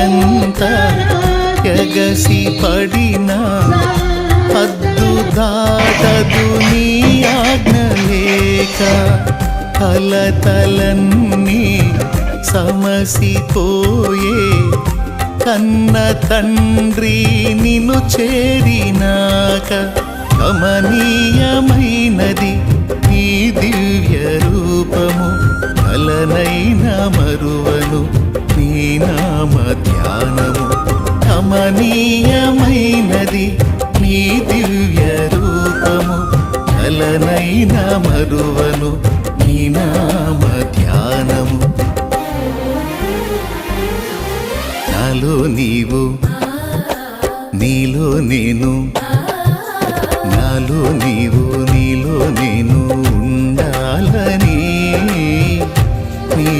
ఎంత ఎగసి పడినా హద్దు దాటదు నీ ఆజ్ఞ లేక. కలతలన్నీ సమసిపోయే కన్న తండ్రి నిన్ను చేరినాక. కమనీయమైనది నీ దివ్య రూపము, కలనైన మరువను నీ నామ ధ్యానము. కమనీయమైనది నీ దివ్య రూపము, కలనైన మరువను నీ నామ ధ్యానము. నాలో నీవు నీలో నేను, నాలో నీవు నీలో నేను ఉండాలని నీ